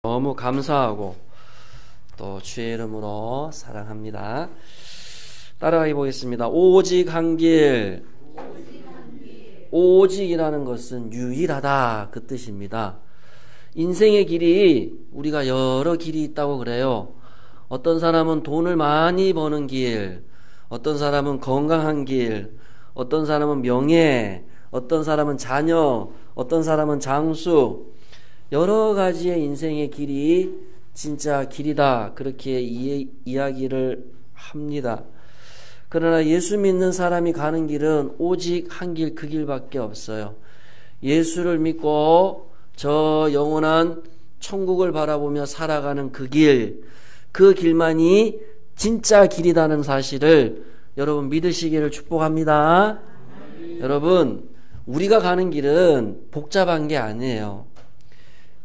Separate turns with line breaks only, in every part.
너무 감사하고 또 주의 이름으로 사랑합니다. 따라가 보겠습니다. 오직 한 길. 오직이라는 것은 유일하다 그 뜻입니다. 인생의 길이 우리가 여러 길이 있다고 그래요. 어떤 사람은 돈을 많이 버는 길, 어떤 사람은 건강한 길, 어떤 사람은 명예, 어떤 사람은 자녀, 어떤 사람은 장수, 여러 가지의 인생의 길이 진짜 길이다 그렇게 이야기를 합니다. 그러나 예수 믿는 사람이 가는 길은 오직 한 길, 그 길밖에 없어요. 예수를 믿고 저 영원한 천국을 바라보며 살아가는 그 길, 그 길만이 진짜 길이라는 사실을 여러분 믿으시기를 축복합니다. 여러분, 우리가 가는 길은 복잡한 게 아니에요.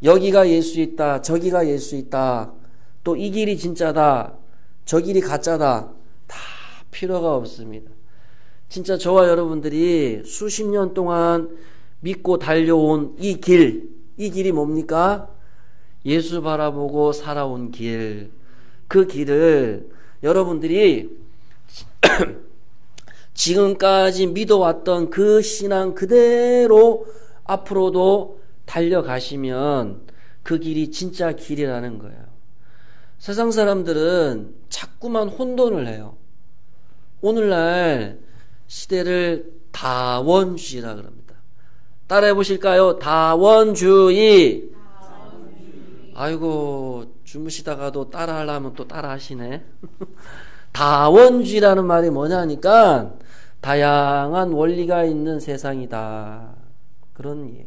여기가 예수 있다, 저기가 예수 있다, 또 이 길이 진짜다, 저 길이 가짜다, 다 필요가 없습니다. 진짜 저와 여러분들이 수십 년 동안 믿고 달려온 이 길이 뭡니까? 예수 바라보고 살아온 길. 그 길을 여러분들이 지금까지 믿어왔던 그 신앙 그대로 앞으로도 달려가시면 그 길이 진짜 길이라는 거예요. 세상 사람들은 자꾸만 혼돈을 해요. 오늘날 시대를 다원주의라 그럽니다. 따라해 보실까요? 다원주의. 아이고, 주무시다가도 따라하려면 또 따라하시네. 다원주의라는 말이 뭐냐니까 다양한 원리가 있는 세상이다. 그런 얘기예요.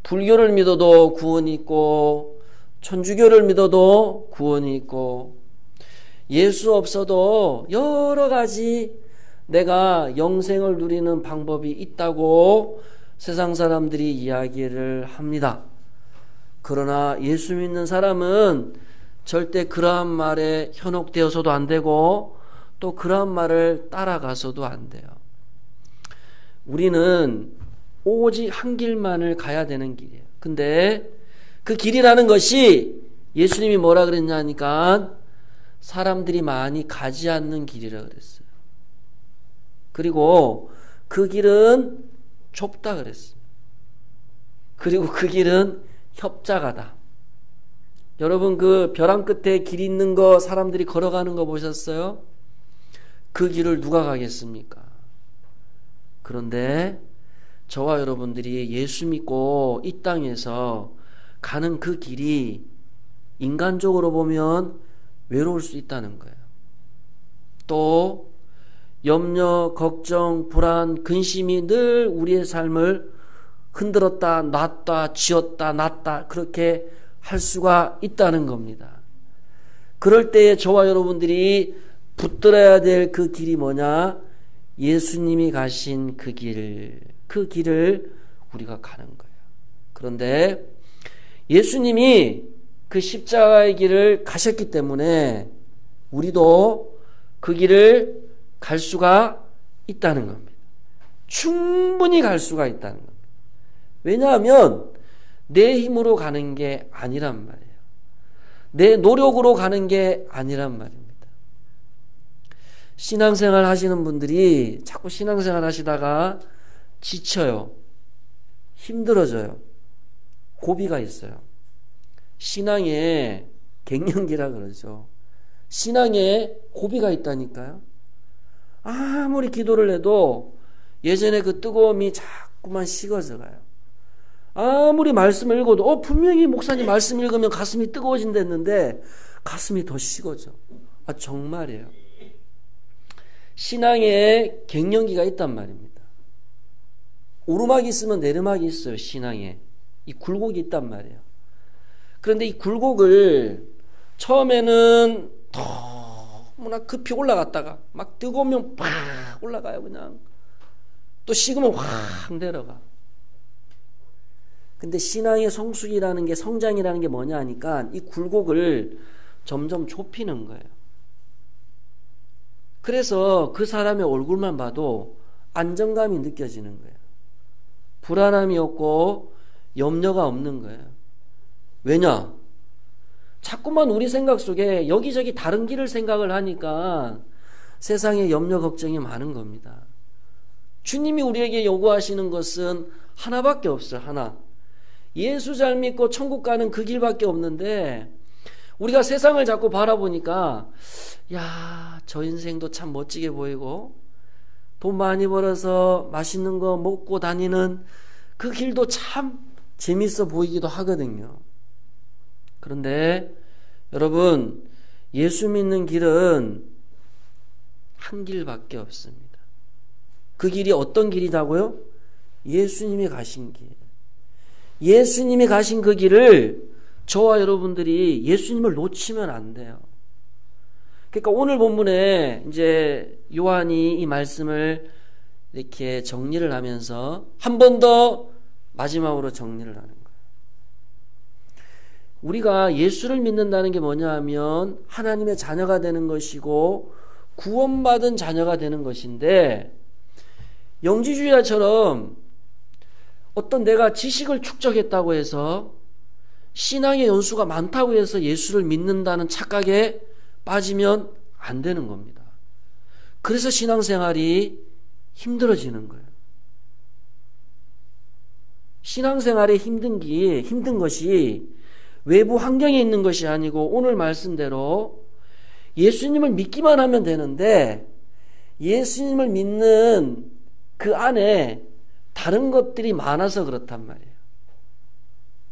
불교를 믿어도 구원이 있고, 천주교를 믿어도 구원이 있고, 예수 없어도 여러 가지 내가 영생을 누리는 방법이 있다고 세상 사람들이 이야기를 합니다. 그러나 예수 믿는 사람은 절대 그러한 말에 현혹되어서도 안 되고 또 그러한 말을 따라가서도 안 돼요. 우리는 오직 한 길만을 가야 되는 길이에요. 근데 그 길이라는 것이 예수님이 뭐라 그랬냐니까 사람들이 많이 가지 않는 길이라 그랬어요. 그리고 그 길은 좁다 그랬어요. 그리고 그 길은 협착하다. 여러분 그 벼랑 끝에 길 있는 거 사람들이 걸어가는 거 보셨어요? 그 길을 누가 가겠습니까? 그런데 저와 여러분들이 예수 믿고 이 땅에서 가는 그 길이 인간적으로 보면 외로울 수 있다는 거예요. 또 염려, 걱정, 불안, 근심이 늘 우리의 삶을 흔들었다 놨다 쥐었다 놨다 그렇게 할 수가 있다는 겁니다. 그럴 때에 저와 여러분들이 붙들어야 될 그 길이 뭐냐? 예수님이 가신 그 길을 우리가 가는 거예요. 그런데 예수님이 그 십자가의 길을 가셨기 때문에 우리도 그 길을 갈 수가 있다는 겁니다. 충분히 갈 수가 있다는 겁니다. 왜냐하면 내 힘으로 가는 게 아니란 말이에요. 내 노력으로 가는 게 아니란 말입니다. 신앙생활 하시는 분들이 자꾸 신앙생활 하시다가 지쳐요. 힘들어져요. 고비가 있어요. 신앙에 갱년기라 그러죠. 신앙에 고비가 있다니까요. 아무리 기도를 해도 예전에 그 뜨거움이 자꾸만 식어져 가요. 아무리 말씀을 읽어도 분명히 목사님 말씀 읽으면 가슴이 뜨거워진댔는데 가슴이 더 식어져. 정말이에요. 신앙에 갱년기가 있단 말입니다. 오르막이 있으면 내리막이 있어요. 신앙에 이 굴곡이 있단 말이에요. 그런데 이 굴곡을 처음에는 너무나 급히 올라갔다가 막 뜨거우면 팍 올라가요. 그냥 또 식으면 확 내려가. 근데 신앙의 성숙이라는 게, 성장이라는 게 뭐냐 하니까 이 굴곡을 점점 좁히는 거예요. 그래서 그 사람의 얼굴만 봐도 안정감이 느껴지는 거예요. 불안함이 없고 염려가 없는 거예요. 왜냐? 자꾸만 우리 생각 속에 여기저기 다른 길을 생각을 하니까 세상에 염려 걱정이 많은 겁니다. 주님이 우리에게 요구하시는 것은 하나밖에 없어요. 하나. 예수 잘 믿고 천국 가는 그 길밖에 없는데 우리가 세상을 자꾸 바라보니까 야, 저 인생도 참 멋지게 보이고 돈 많이 벌어서 맛있는 거 먹고 다니는 그 길도 참 재밌어 보이기도 하거든요. 그런데 여러분, 예수 믿는 길은 한 길밖에 없습니다. 그 길이 어떤 길이라고요? 예수님이 가신 길. 예수님이 가신 그 길을 저와 여러분들이 예수님을 놓치면 안 돼요. 그러니까 오늘 본문에 이제 요한이 이 말씀을 이렇게 정리를 하면서 한 번 더 마지막으로 정리를 하는 거예요. 우리가 예수를 믿는다는 게 뭐냐 하면 하나님의 자녀가 되는 것이고 구원받은 자녀가 되는 것인데, 영지주의자처럼 어떤 내가 지식을 축적했다고 해서 신앙의 연수가 많다고 해서 예수를 믿는다는 착각에 빠지면 안 되는 겁니다. 그래서 신앙생활이 힘들어지는 거예요. 신앙생활에 힘든 것이 외부 환경에 있는 것이 아니고 오늘 말씀대로 예수님을 믿기만 하면 되는데 예수님을 믿는 그 안에 다른 것들이 많아서 그렇단 말이에요.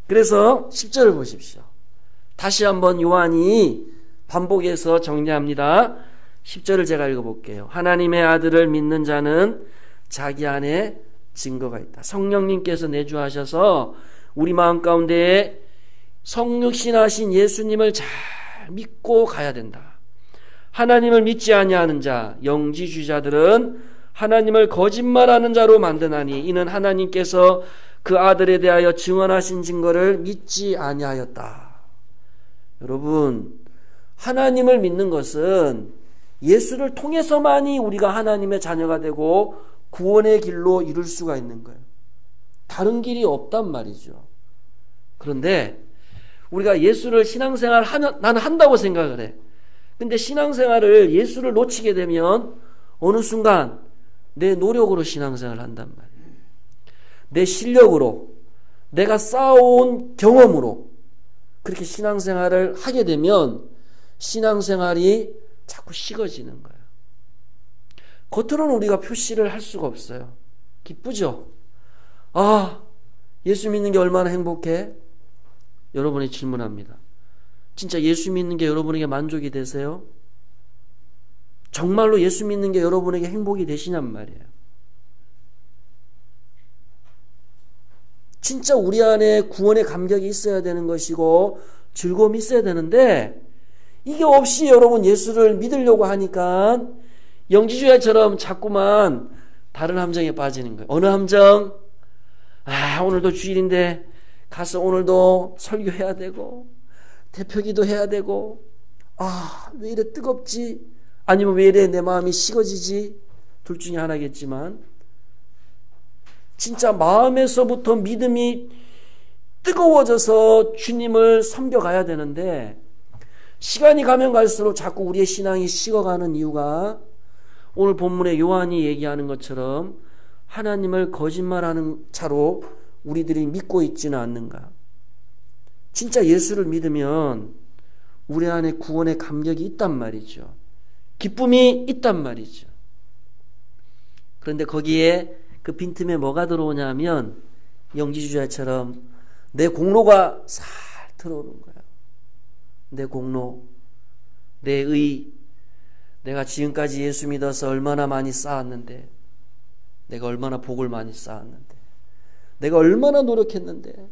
그래서 10절을 보십시오. 다시 한번 요한이 반복해서 정리합니다. 10절을 제가 읽어볼게요. 하나님의 아들을 믿는 자는 자기 안에 증거가 있다. 성령님께서 내주하셔서 우리 마음 가운데에 성육신하신 예수님을 잘 믿고 가야 된다. 하나님을 믿지 아니하는 자, 영지주의자들은 하나님을 거짓말하는 자로 만드나니 이는 하나님께서 그 아들에 대하여 증언하신 증거를 믿지 아니하였다. 여러분, 하나님을 믿는 것은 예수를 통해서만이 우리가 하나님의 자녀가 되고 구원의 길로 이룰 수가 있는 거예요. 다른 길이 없단 말이죠. 그런데 우리가 예수를 신앙생활 나는 한다고 생각을 해. 근데 신앙생활을 예수를 놓치게 되면 어느 순간 내 노력으로 신앙생활을 한단 말이에요. 내 실력으로, 내가 쌓아온 경험으로 그렇게 신앙생활을 하게 되면 신앙생활이 자꾸 식어지는 거예요. 겉으로는 우리가 표시를 할 수가 없어요. 기쁘죠? 아, 예수 믿는 게 얼마나 행복해? 여러분이 질문합니다. 진짜 예수 믿는 게 여러분에게 만족이 되세요? 정말로 예수 믿는 게 여러분에게 행복이 되시냔 말이에요. 진짜 우리 안에 구원의 감격이 있어야 되는 것이고 즐거움이 있어야 되는데 이게 없이 여러분 예수를 믿으려고 하니까 영지주의자처럼 자꾸만 다른 함정에 빠지는 거예요. 어느 함정? 아, 오늘도 주일인데 가서 오늘도 설교해야 되고 대표기도 해야 되고, 아, 왜 이래 뜨겁지? 아니면 왜 이래 내 마음이 식어지지? 둘 중에 하나겠지만 진짜 마음에서부터 믿음이 뜨거워져서 주님을 섬겨가야 되는데 시간이 가면 갈수록 자꾸 우리의 신앙이 식어가는 이유가 오늘 본문에 요한이 얘기하는 것처럼 하나님을 거짓말하는 차로 우리들이 믿고 있지는 않는가. 진짜 예수를 믿으면 우리 안에 구원의 감격이 있단 말이죠. 기쁨이 있단 말이죠. 그런데 거기에 그 빈틈에 뭐가 들어오냐면 영지주의자처럼 내 공로가 살 들어오는 거예요. 내 공로, 내 의, 내가 지금까지 예수 믿어서 얼마나 많이 쌓았는데, 내가 얼마나 복을 많이 쌓았는데, 내가 얼마나 노력했는데,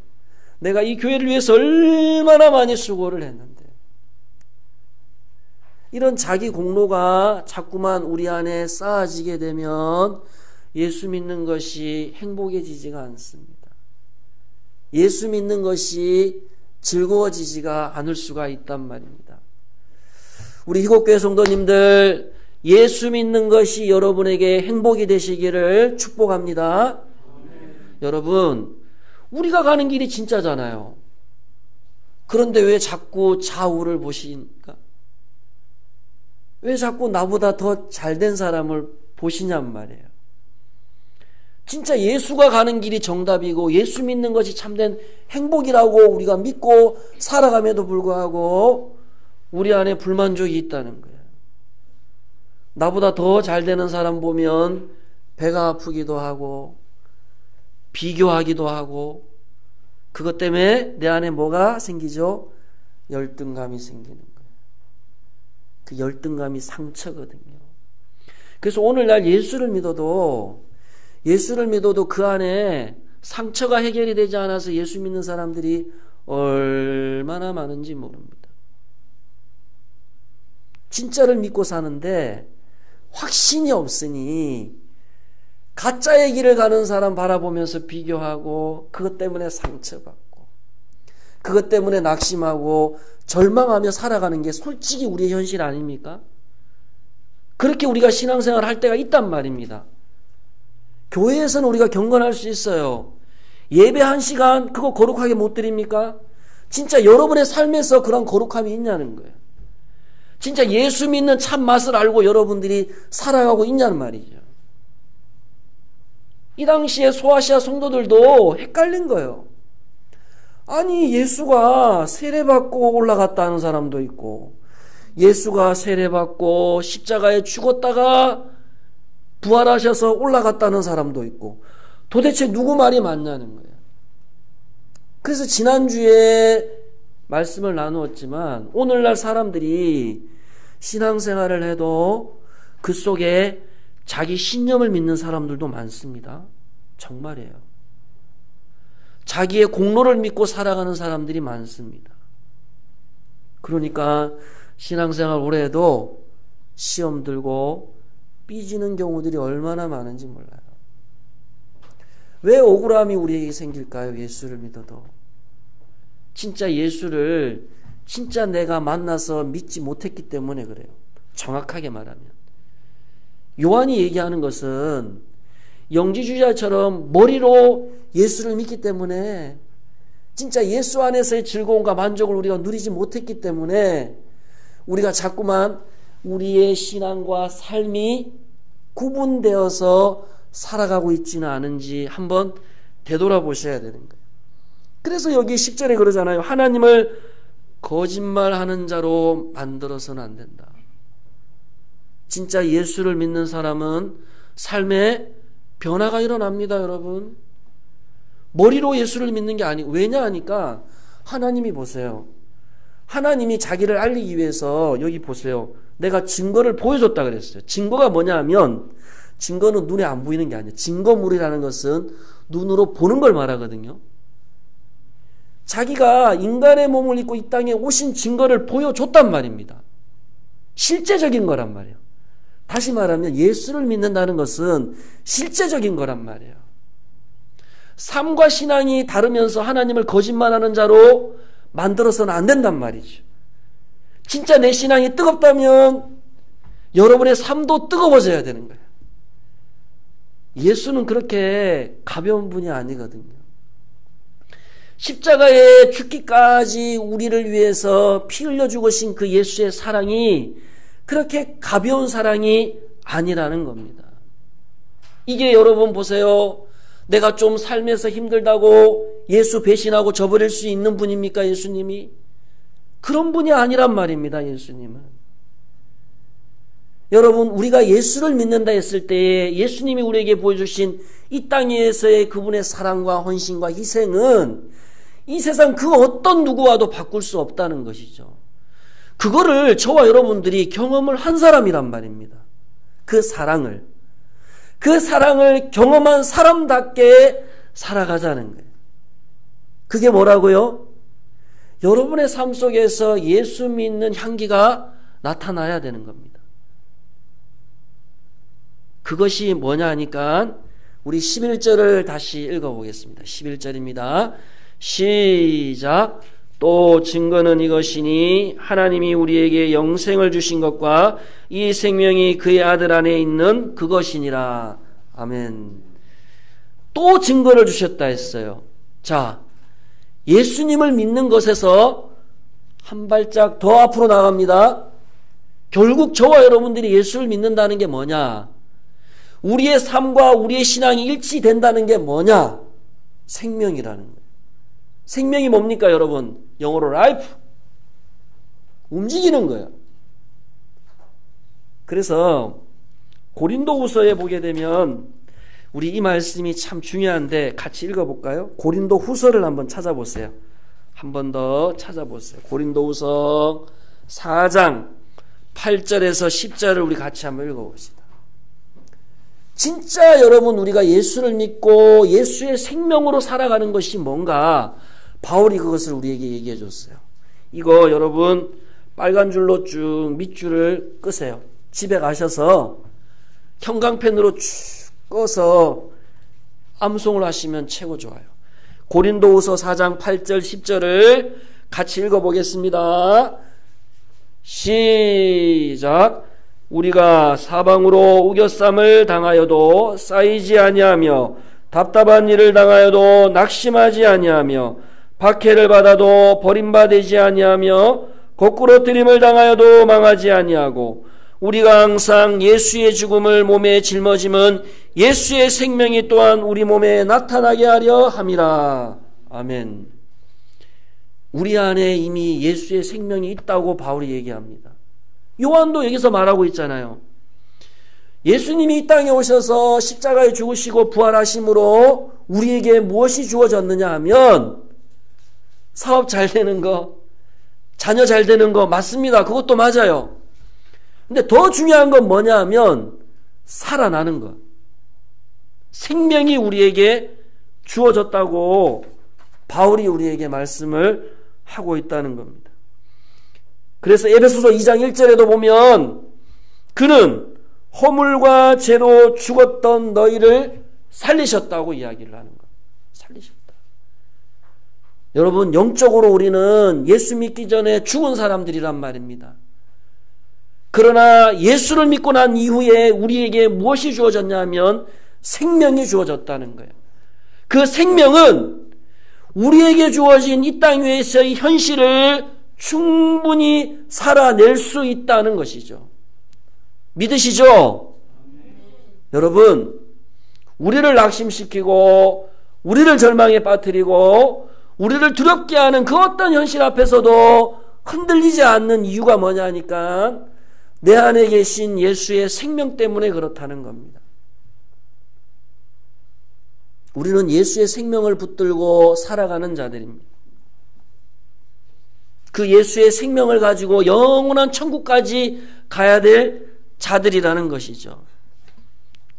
내가 이 교회를 위해서 얼마나 많이 수고를 했는데, 이런 자기 공로가 자꾸만 우리 안에 쌓아지게 되면 예수 믿는 것이 행복해지지가 않습니다. 예수 믿는 것이 즐거워지지가 않을 수가 있단 말입니다. 우리 희곡교회 성도님들, 예수 믿는 것이 여러분에게 행복이 되시기를 축복합니다. 여러분, 우리가 가는 길이 진짜잖아요. 그런데 왜 자꾸 좌우를 보시니까? 왜 자꾸 나보다 더 잘된 사람을 보시냔 말이에요. 진짜 예수가 가는 길이 정답이고 예수 믿는 것이 참된 행복이라고 우리가 믿고 살아감에도 불구하고 우리 안에 불만족이 있다는 거예요. 나보다 더 잘 되는 사람 보면 배가 아프기도 하고 비교하기도 하고 그것 때문에 내 안에 뭐가 생기죠? 열등감이 생기는 거예요. 그 열등감이 상처거든요. 그래서 오늘날 예수를 믿어도 그 안에 상처가 해결이 되지 않아서 예수 믿는 사람들이 얼마나 많은지 모릅니다. 진짜를 믿고 사는데 확신이 없으니 가짜의 길을 가는 사람 바라보면서 비교하고 그것 때문에 상처받고 그것 때문에 낙심하고 절망하며 살아가는 게 솔직히 우리의 현실 아닙니까? 그렇게 우리가 신앙생활을 할 때가 있단 말입니다. 교회에서는 우리가 경건할 수 있어요. 예배 1시간 그거 거룩하게 못 드립니까? 진짜 여러분의 삶에서 그런 거룩함이 있냐는 거예요. 진짜 예수 믿는 참 맛을 알고 여러분들이 살아가고 있냐는 말이죠. 이 당시에 소아시아 성도들도 헷갈린 거예요. 아니 예수가 세례받고 올라갔다는 사람도 있고 예수가 세례받고 십자가에 죽었다가 부활하셔서 올라갔다는 사람도 있고 도대체 누구 말이 맞냐는 거예요. 그래서 지난주에 말씀을 나누었지만 오늘날 사람들이 신앙생활을 해도 그 속에 자기 신념을 믿는 사람들도 많습니다. 정말이에요. 자기의 공로를 믿고 살아가는 사람들이 많습니다. 그러니까 신앙생활 오래 해도 시험 들고 삐지는 경우들이 얼마나 많은지 몰라요. 왜 억울함이 우리에게 생길까요? 예수를 믿어도. 진짜 예수를 진짜 내가 만나서 믿지 못했기 때문에 그래요. 정확하게 말하면. 요한이 얘기하는 것은 영지주의자처럼 머리로 예수를 믿기 때문에 진짜 예수 안에서의 즐거움과 만족을 우리가 누리지 못했기 때문에 우리가 자꾸만 우리의 신앙과 삶이 구분되어서 살아가고 있지는 않은지 한번 되돌아보셔야 되는 거예요. 그래서 여기 10절에 그러잖아요. 하나님을 거짓말하는 자로 만들어서는 안 된다. 진짜 예수를 믿는 사람은 삶에 변화가 일어납니다, 여러분. 머리로 예수를 믿는 게 아니고, 왜냐 하니까 하나님이 보세요. 하나님이 자기를 알리기 위해서 여기 보세요. 내가 증거를 보여줬다 그랬어요. 증거가 뭐냐 하면 증거는 눈에 안 보이는 게 아니에요. 증거물이라는 것은 눈으로 보는 걸 말하거든요. 자기가 인간의 몸을 입고 이 땅에 오신 증거를 보여줬단 말입니다. 실제적인 거란 말이에요. 다시 말하면 예수를 믿는다는 것은 실제적인 거란 말이에요. 삶과 신앙이 다르면서 하나님을 거짓말하는 자로 만들어서는 안 된단 말이죠. 진짜 내 신앙이 뜨겁다면 여러분의 삶도 뜨거워져야 되는 거예요. 예수는 그렇게 가벼운 분이 아니거든요. 십자가에 죽기까지 우리를 위해서 피 흘려 죽으신 그 예수의 사랑이 그렇게 가벼운 사랑이 아니라는 겁니다. 이게 여러분 보세요. 내가 좀 삶에서 힘들다고 예수 배신하고 저버릴 수 있는 분입니까? 예수님이? 그런 분이 아니란 말입니다. 예수님은. 여러분, 우리가 예수를 믿는다 했을 때에 예수님이 우리에게 보여주신 이 땅에서의 그분의 사랑과 헌신과 희생은 이 세상 그 어떤 누구와도 바꿀 수 없다는 것이죠. 그거를 저와 여러분들이 경험을 한 사람이란 말입니다. 그 사랑을 경험한 사람답게 살아가자는 거예요. 그게 뭐라고요? 여러분의 삶 속에서 예수 믿는 향기가 나타나야 되는 겁니다. 그것이 뭐냐 하니까 우리 11절을 다시 읽어보겠습니다. 11절입니다. 시작. 또 증거는 이것이니 하나님이 우리에게 영생을 주신 것과 이 생명이 그의 아들 안에 있는 그것이니라. 아멘. 또 증거를 주셨다 했어요. 자, 예수님을 믿는 것에서 한 발짝 더 앞으로 나갑니다. 결국 저와 여러분들이 예수를 믿는다는 게 뭐냐? 우리의 삶과 우리의 신앙이 일치된다는 게 뭐냐? 생명이라는 거예요. 생명이 뭡니까, 여러분? 영어로 life. 움직이는 거예요. 그래서 고린도후서에 보게 되면 우리 이 말씀이 참 중요한데 같이 읽어볼까요? 고린도후서를 한번 찾아보세요. 한 번 더 찾아보세요. 고린도후서 4장 8절에서 10절을 우리 같이 한번 읽어봅시다. 진짜 여러분 우리가 예수를 믿고 예수의 생명으로 살아가는 것이 뭔가 바울이 그것을 우리에게 얘기해 줬어요. 이거 여러분 빨간 줄로 쭉 밑줄을 끄세요. 집에 가셔서 형광펜으로 쭉 꺼서 암송을 하시면 최고 좋아요. 고린도후서 4장 8절 10절을 같이 읽어보겠습니다. 시작. 우리가 사방으로 우겨쌈을 당하여도 쌓이지 아니하며 답답한 일을 당하여도 낙심하지 아니하며 박해를 받아도 버림받지 아니하며 거꾸로 들임을 당하여도 망하지 아니하고 우리가 항상 예수의 죽음을 몸에 짊어짐은 예수의 생명이 또한 우리 몸에 나타나게 하려 함이라. 아멘. 우리 안에 이미 예수의 생명이 있다고 바울이 얘기합니다. 요한도 여기서 말하고 있잖아요. 예수님이 이 땅에 오셔서 십자가에 죽으시고 부활하심으로 우리에게 무엇이 주어졌느냐 하면 사업 잘 되는 거, 자녀 잘 되는 거 맞습니다. 그것도 맞아요. 근데 더 중요한 건 뭐냐 하면 살아나는 것. 생명이 우리에게 주어졌다고 바울이 우리에게 말씀을 하고 있다는 겁니다. 그래서 에베소서 2장 1절에도 보면 그는 허물과 죄로 죽었던 너희를 살리셨다고 이야기를 하는 것. 살리셨다. 여러분 영적으로 우리는 예수 믿기 전에 죽은 사람들이란 말입니다. 그러나 예수를 믿고 난 이후에 우리에게 무엇이 주어졌냐 하면 생명이 주어졌다는 거예요. 그 생명은 우리에게 주어진 이 땅 위에서의 현실을 충분히 살아낼 수 있다는 것이죠. 믿으시죠? 여러분, 우리를 낙심시키고 우리를 절망에 빠뜨리고 우리를 두렵게 하는 그 어떤 현실 앞에서도 흔들리지 않는 이유가 뭐냐 하니까 내 안에 계신 예수의 생명 때문에 그렇다는 겁니다. 우리는 예수의 생명을 붙들고 살아가는 자들입니다. 그 예수의 생명을 가지고 영원한 천국까지 가야 될 자들이라는 것이죠.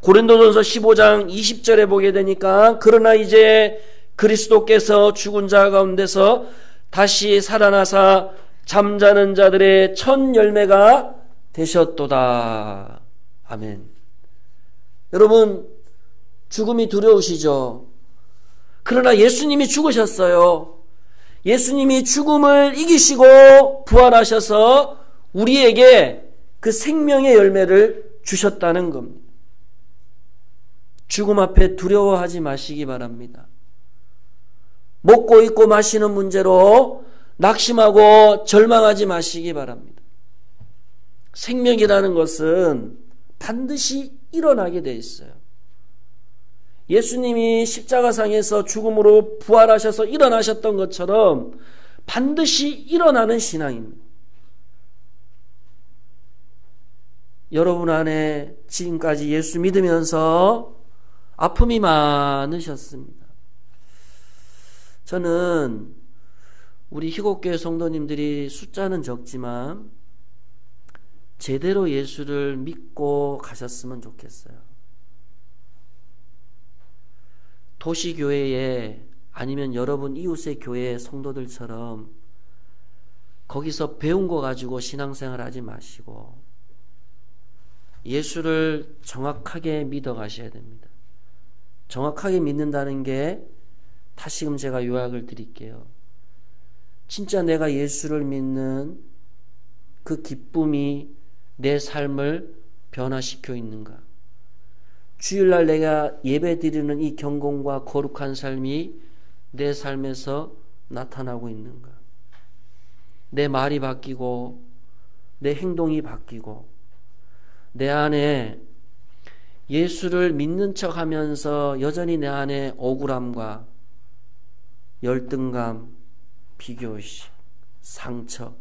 고린도전서 15장 20절에 보게 되니까 그러나 이제 그리스도께서 죽은 자 가운데서 다시 살아나사 잠자는 자들의 첫 열매가 되셨도다. 아멘. 여러분 죽음이 두려우시죠? 그러나 예수님이 죽으셨어요. 예수님이 죽음을 이기시고 부활하셔서 우리에게 그 생명의 열매를 주셨다는 겁니다. 죽음 앞에 두려워하지 마시기 바랍니다. 먹고 입고 마시는 문제로 낙심하고 절망하지 마시기 바랍니다. 생명이라는 것은 반드시 일어나게 돼 있어요. 예수님이 십자가상에서 죽음으로 부활하셔서 일어나셨던 것처럼 반드시 일어나는 신앙입니다. 여러분 안에 지금까지 예수 믿으면서 아픔이 많으셨습니다. 저는 우리 희곡교회 성도님들이 숫자는 적지만 제대로 예수를 믿고 가셨으면 좋겠어요. 도시교회에 아니면 여러분 이웃의 교회 성도들처럼 거기서 배운 거 가지고 신앙생활 하지 마시고 예수를 정확하게 믿어 가셔야 됩니다. 정확하게 믿는다는 게 다시금 제가 요약을 드릴게요. 진짜 내가 예수를 믿는 그 기쁨이 내 삶을 변화시켜 있는가? 주일날 내가 예배 드리는 이 경건과 거룩한 삶이 내 삶에서 나타나고 있는가? 내 말이 바뀌고 내 행동이 바뀌고 내 안에 예수를 믿는 척하면서 여전히 내 안에 억울함과 열등감, 비교의식, 상처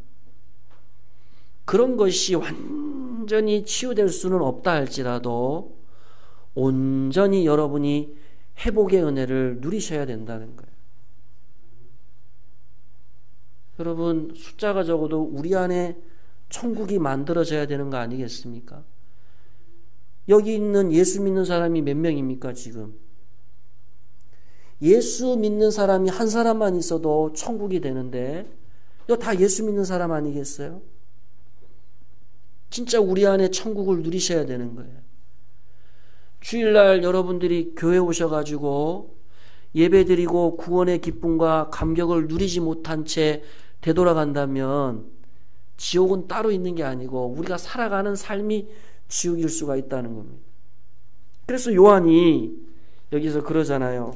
그런 것이 완전히 치유될 수는 없다 할지라도 온전히 여러분이 회복의 은혜를 누리셔야 된다는 거예요. 여러분, 숫자가 적어도 우리 안에 천국이 만들어져야 되는 거 아니겠습니까? 여기 있는 예수 믿는 사람이 몇 명입니까, 지금? 예수 믿는 사람이 한 사람만 있어도 천국이 되는데, 이거 다 예수 믿는 사람 아니겠어요? 진짜 우리 안에 천국을 누리셔야 되는 거예요. 주일날 여러분들이 교회 오셔가지고 예배드리고 구원의 기쁨과 감격을 누리지 못한 채 되돌아간다면 지옥은 따로 있는 게 아니고 우리가 살아가는 삶이 지옥일 수가 있다는 겁니다. 그래서 요한이 여기서 그러잖아요.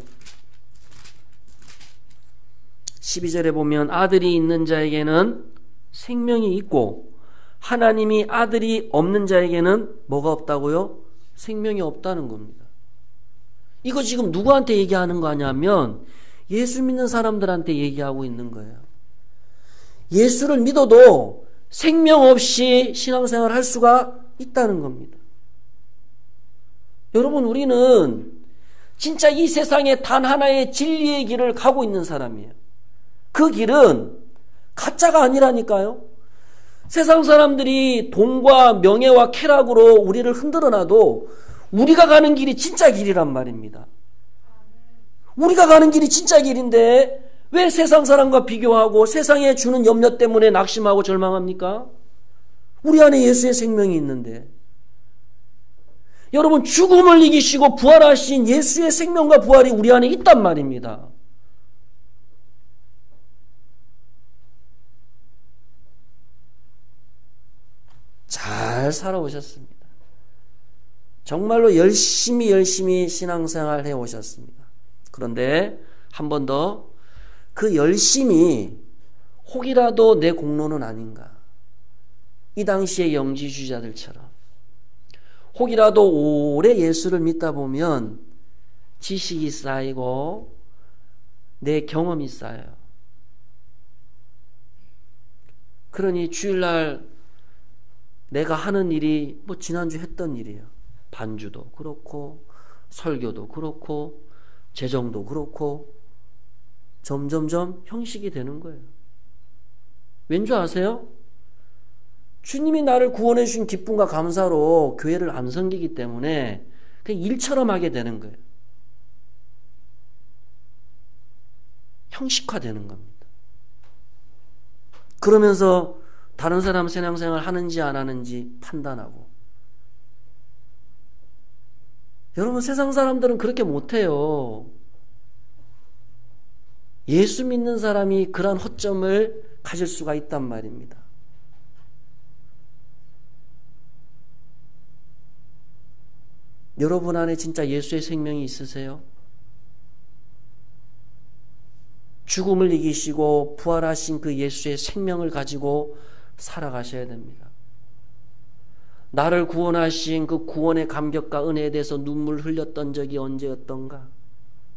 12절에 보면 아들이 있는 자에게는 생명이 있고 하나님이 아들이 없는 자에게는 뭐가 없다고요? 생명이 없다는 겁니다. 이거 지금 누구한테 얘기하는 거냐면 예수 믿는 사람들한테 얘기하고 있는 거예요. 예수를 믿어도 생명 없이 신앙생활을 할 수가 있다는 겁니다. 여러분, 우리는 진짜 이 세상에 단 하나의 진리의 길을 가고 있는 사람이에요. 그 길은 가짜가 아니라니까요. 세상 사람들이 돈과 명예와 쾌락으로 우리를 흔들어놔도 우리가 가는 길이 진짜 길이란 말입니다. 우리가 가는 길이 진짜 길인데 왜 세상 사람과 비교하고 세상에 주는 염려 때문에 낙심하고 절망합니까? 우리 안에 예수의 생명이 있는데. 여러분, 죽음을 이기시고 부활하신 예수의 생명과 부활이 우리 안에 있단 말입니다. 잘 살아오셨습니다. 정말로 열심히 신앙생활 해오셨습니다. 그런데 한 번 더 그 열심히 혹이라도 내 공로는 아닌가. 이 당시의 영지주의자들처럼 혹이라도 오래 예수를 믿다 보면 지식이 쌓이고 내 경험이 쌓여요. 그러니 주일날 내가 하는 일이 뭐 지난주 했던 일이에요. 반주도 그렇고 설교도 그렇고 재정도 그렇고 점점점 형식이 되는 거예요. 왠지 아세요? 주님이 나를 구원해 주신 기쁨과 감사로 교회를 안 섬기기 때문에 그냥 일처럼 하게 되는 거예요. 형식화되는 겁니다. 그러면서 다른 사람 신앙생활 하는지 안 하는지 판단하고. 여러분, 세상 사람들은 그렇게 못해요. 예수 믿는 사람이 그런 허점을 가질 수가 있단 말입니다. 여러분 안에 진짜 예수의 생명이 있으세요? 죽음을 이기시고 부활하신 그 예수의 생명을 가지고 살아가셔야 됩니다. 나를 구원하신 그 구원의 감격과 은혜에 대해서 눈물 흘렸던 적이 언제였던가?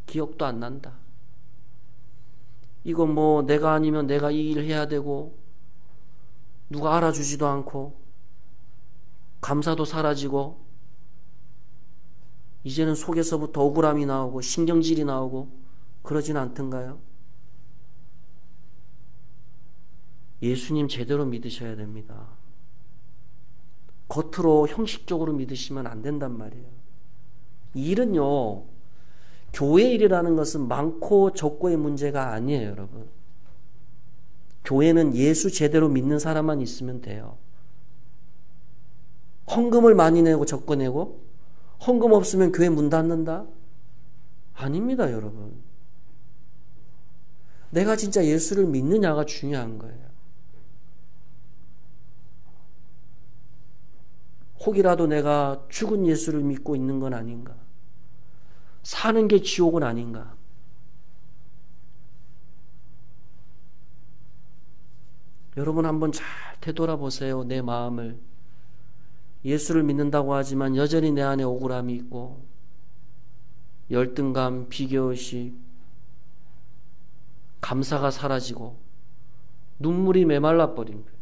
기억도 안 난다. 이거 뭐 내가 아니면 내가 이 일을 해야 되고 누가 알아주지도 않고 감사도 사라지고 이제는 속에서부터 억울함이 나오고 신경질이 나오고 그러진 않던가요? 예수님 제대로 믿으셔야 됩니다. 겉으로 형식적으로 믿으시면 안 된단 말이에요. 이 일은요, 교회 일이라는 것은 많고 적고의 문제가 아니에요, 여러분. 교회는 예수 제대로 믿는 사람만 있으면 돼요. 헌금을 많이 내고 적고 내고 헌금 없으면 교회 문 닫는다? 아닙니다, 여러분. 내가 진짜 예수를 믿느냐가 중요한 거예요. 혹이라도 내가 죽은 예수를 믿고 있는 건 아닌가? 사는 게 지옥은 아닌가? 여러분 한번 잘 되돌아보세요. 내 마음을. 예수를 믿는다고 하지만 여전히 내 안에 억울함이 있고 열등감, 비교의식, 감사가 사라지고 눈물이 메말라 버린 거예요.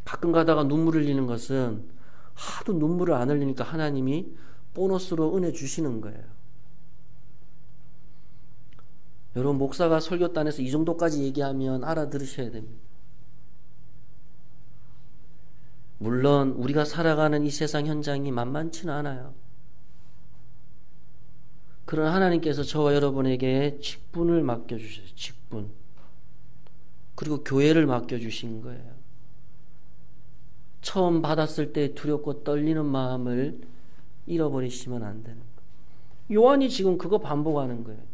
가끔 가다가 눈물 흘리는 것은 하도 눈물을 안 흘리니까 하나님이 보너스로 은혜 주시는 거예요. 여러분, 목사가 설교단에서 이 정도까지 얘기하면 알아들으셔야 됩니다. 물론 우리가 살아가는 이 세상 현장이 만만치는 않아요. 그러나 하나님께서 저와 여러분에게 직분을 맡겨주셨어요. 직분. 그리고 교회를 맡겨주신 거예요. 처음 받았을 때 두렵고 떨리는 마음을 잃어버리시면 안 되는 거예요. 요한이 지금 그거 반복하는 거예요.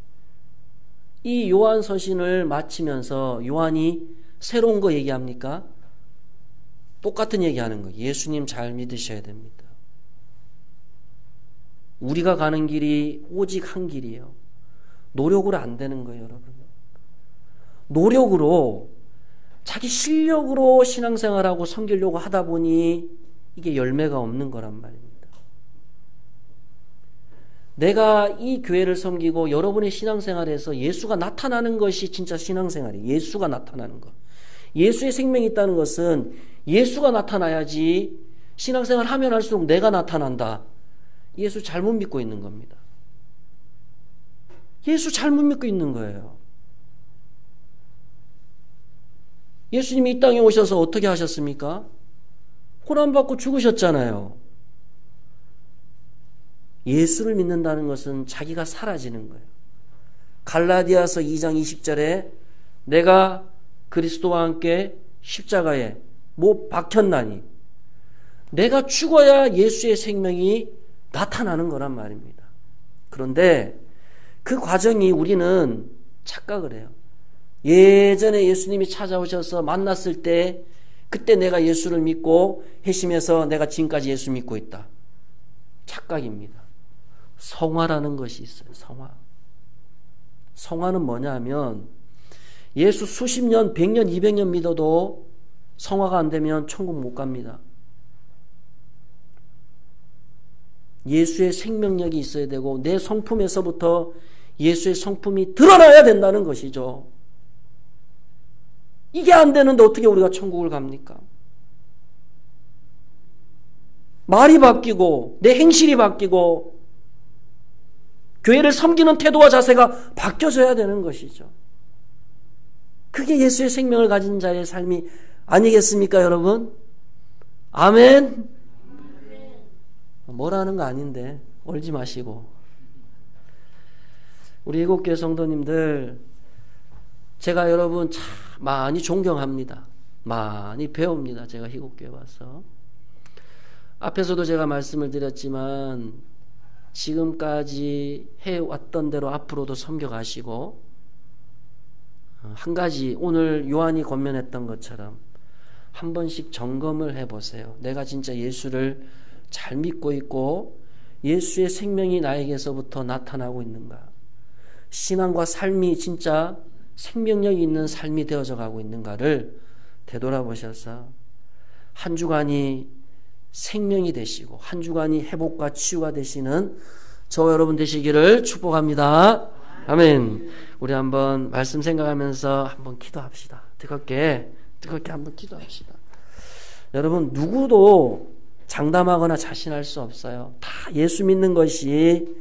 이 요한 서신을 마치면서 요한이 새로운 거 얘기합니까? 똑같은 얘기하는 거예요. 예수님 잘 믿으셔야 됩니다. 우리가 가는 길이 오직 한 길이에요. 노력으로 안 되는 거예요, 여러분. 노력으로 자기 실력으로 신앙생활하고 섬기려고 하다 보니 이게 열매가 없는 거란 말입니다. 내가 이 교회를 섬기고 여러분의 신앙생활에서 예수가 나타나는 것이 진짜 신앙생활이에요. 예수가 나타나는 것. 예수의 생명이 있다는 것은 예수가 나타나야지 신앙생활 하면 할수록 내가 나타난다. 예수 잘못 믿고 있는 겁니다. 예수 잘못 믿고 있는 거예요. 예수님이 이 땅에 오셔서 어떻게 하셨습니까? 고난받고 죽으셨잖아요. 예수를 믿는다는 것은 자기가 사라지는 거예요. 갈라디아서 2장 20절에 내가 그리스도와 함께 십자가에 못 박혔나니 내가 죽어야 예수의 생명이 나타나는 거란 말입니다. 그런데 그 과정이 우리는 착각을 해요. 예전에 예수님이 찾아오셔서 만났을 때 그때 내가 예수를 믿고 회심해서 내가 지금까지 예수 믿고 있다. 착각입니다. 성화라는 것이 있어요. 성화. 성화는 뭐냐 하면 예수 수십 년, 100년, 200년 믿어도 성화가 안 되면 천국 못 갑니다. 예수의 생명력이 있어야 되고 내 성품에서부터 예수의 성품이 드러나야 된다는 것이죠. 이게 안 되는데 어떻게 우리가 천국을 갑니까? 말이 바뀌고 내 행실이 바뀌고 교회를 섬기는 태도와 자세가 바뀌어져야 되는 것이죠. 그게 예수의 생명을 가진 자의 삶이 아니겠습니까, 여러분? 아멘? 뭐라는 거 아닌데 얼지 마시고. 우리 일곱교회 성도님들, 제가 여러분 참 많이 존경합니다. 많이 배웁니다. 제가 일곱교회 와서. 앞에서도 제가 말씀을 드렸지만 지금까지 해왔던 대로 앞으로도 섬겨가시고, 한 가지 오늘 요한이 권면했던 것처럼 한 번씩 점검을 해보세요. 내가 진짜 예수를 잘 믿고 있고 예수의 생명이 나에게서부터 나타나고 있는가? 신앙과 삶이 진짜 생명력이 있는 삶이 되어져 가고 있는가를 되돌아보셔서 한 주간이 생명이 되시고 한 주간이 회복과 치유가 되시는 저와 여러분 되시기를 축복합니다. 아멘. 우리 한번 말씀 생각하면서 한번 기도합시다. 뜨겁게 한번 기도합시다. 여러분, 누구도 장담하거나 자신할 수 없어요. 다 예수 믿는 것이